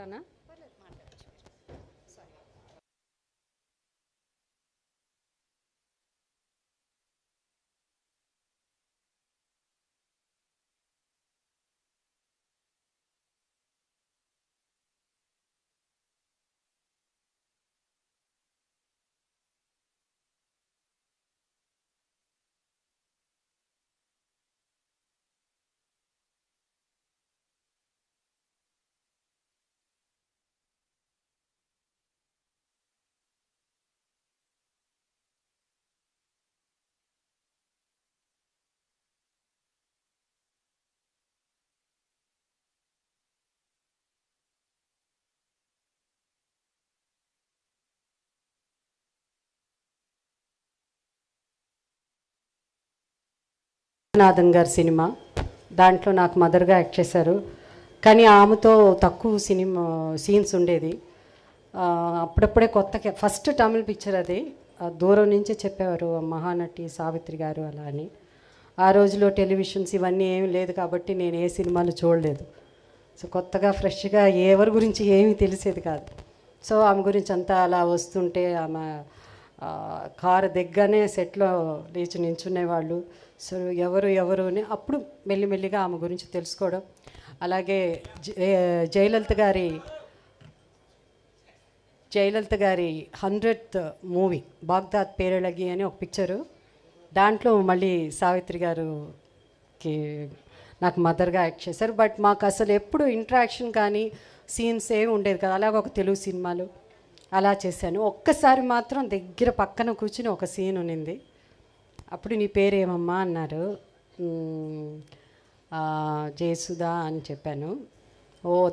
అలానా? నాథన్ గారి సినిమా, దాంట్లో నాకు మదర్గా యాక్ట్ చేశారు. కానీ ఆమెతో తక్కువ సినిమా సీన్స్ ఉండేది. అప్పుడప్పుడే కొత్త ఫస్ట్ తమిళ్ పిక్చర్ అది. దూరం నుంచే చెప్పేవారు మహానటి సావిత్రి గారు అలా అని. ఆ రోజులో టెలివిజన్స్ ఇవన్నీ ఏమి లేదు కాబట్టి నేను ఏ సినిమాలు చూడలేదు. సో కొత్తగా ఫ్రెష్గా ఎవరి గురించి ఏమీ తెలిసేది కాదు. సో ఆమె గురించి అంతా అలా వస్తుంటే ఆమె కారు దిగ్గానే సెట్లో లేచి నించునేవాళ్ళు. సో ఎవరు అని అప్పుడు మెల్లిమెల్లిగా ఆమె గురించి తెలుసుకోవడం. అలాగే జయలలిత గారి 100th మూవీ బాగ్దాద్ పేరళగి అని ఒక పిక్చరు. దాంట్లో మళ్ళీ సావిత్రి గారుకి నాకు మదర్గా యాక్ట్ చేశారు. బట్ మాకు అసలు ఎప్పుడు ఇంట్రాక్షన్ కానీ సీన్స్ ఏమి ఉండేది కదా. అలాగే ఒక తెలుగు సినిమాలు అలా చేశాను. ఒక్కసారి మాత్రం దగ్గర పక్కన కూర్చుని ఒక సీన్ ఉన్నింది. అప్పుడు నీ పేరేమమ్మా అన్నారు. జయసుధా అని చెప్పాను.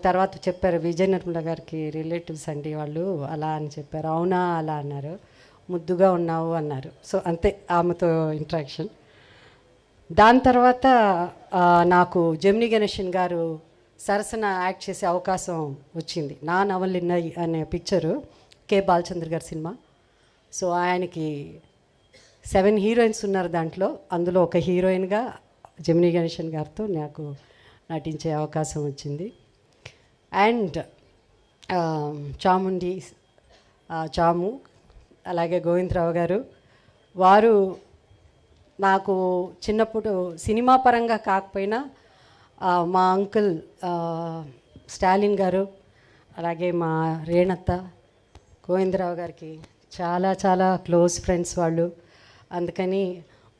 తర్వాత చెప్పారు విజయ నిర్మల గారికి రిలేటివ్స్ అండి వాళ్ళు అలా అని చెప్పారు. అవునా అలా అన్నారు. ముద్దుగా ఉన్నావు అన్నారు. సో అంతే ఆమెతో ఇంట్రాక్షన్. దాని తర్వాత నాకు జెమిని గణేషన్ గారు సరసన యాక్ట్ చేసే అవకాశం వచ్చింది. నా నవలిన్నయి అనే పిక్చరు, కె బాలచంద్ర గారి సినిమా. సో ఆయనకి 7 హీరోయిన్స్ ఉన్నారు దాంట్లో. అందులో ఒక హీరోయిన్గా జెమిని గణేషన్ గారితో నాకు నటించే అవకాశం వచ్చింది. అండ్ చాము అలాగే గోవిందరావు గారు, వారు నాకు చిన్నప్పుడు సినిమా పరంగా కాకపోయినా మా అంకుల్ స్టాలిన్ గారు, అలాగే మా రేణత్త, గోవిందరావు గారికి చాలా చాలా క్లోజ్ ఫ్రెండ్స్ వాళ్ళు. అందుకని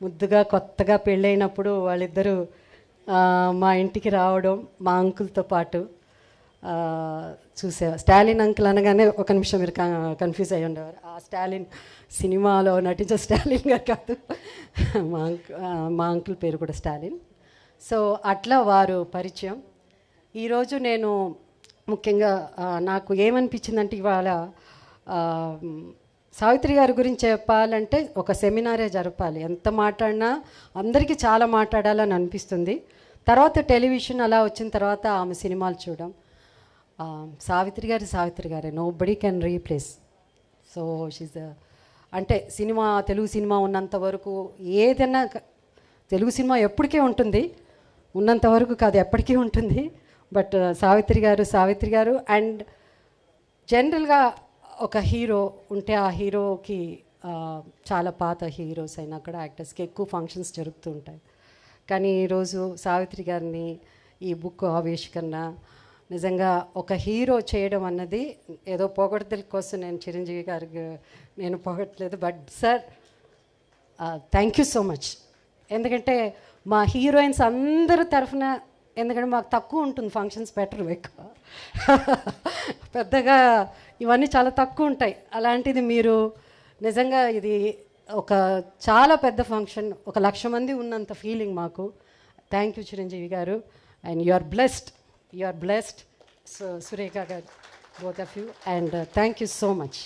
ముద్దుగా కొత్తగా పెళ్ళైనప్పుడు వాళ్ళిద్దరూ మా ఇంటికి రావడం మా అంకుల్తో పాటు చూసే. స్టాలిన్ అంకుల్ అనగానే ఒక నిమిషం మీరు కన్ఫ్యూజ్ అయ్యి ఉండేవారు. ఆ స్టాలిన్ సినిమాలో నటించే స్టాలిన్ గారు కాదు, మా అంకుల్ పేరు కూడా స్టాలిన్. సో అట్లా వారు పరిచయం. ఈరోజు నేను ముఖ్యంగా నాకు ఏమనిపించిందంటే ఇవాళ సావిత్రి గారి గురించి చెప్పాలంటే ఒక సెమినారే జరపాలి. ఎంత మాట్లాడినా అందరికీ చాలా మాట్లాడాలని అనిపిస్తుంది. తర్వాత టెలివిజన్ అలా వచ్చిన తర్వాత ఆమె సినిమాలు చూడడం. సావిత్రి గారే nobody can replace. So she's అంటే తెలుగు సినిమా ఉన్నంత వరకు ఏదైనా తెలుగు సినిమా ఎప్పటికీ ఉంటుంది, ఉన్నంత వరకు కాదు ఎప్పటికీ ఉంటుంది. బట్ సావిత్రి గారు అండ్ జనరల్గా ఒక హీరో ఉంటే ఆ హీరోకి చాలా పాత హీరోస్ అయినా కూడా యాక్టర్స్కి ఎక్కువ ఫంక్షన్స్ జరుగుతూ ఉంటాయి. కానీ ఈరోజు సావిత్రి గారిని ఈ బుక్ ఆవిష్కరణ నిజంగా ఒక హీరో చేయడం అన్నది ఏదో పొగడ్తల కోసం నేను చిరంజీవి గారికి నేను పొగట్లేదు. But sir thank you so much. ఎందుకంటే మా హీరోయిన్స్ అందరి తరఫున, ఎందుకంటే మాకు తక్కువ ఉంటుంది ఫంక్షన్స్, బెటర్ ఎక్కువ పెద్దగా ఇవన్నీ చాలా తక్కువ ఉంటాయి. అలాంటిది మీరు నిజంగా ఇది ఒక చాలా పెద్ద ఫంక్షన్, 1,00,000 మంది ఉన్నంత ఫీలింగ్ మాకు. Thank you Chiranjeevi garu. And you are blessed so Surekha garu, both of you. And thank you so much.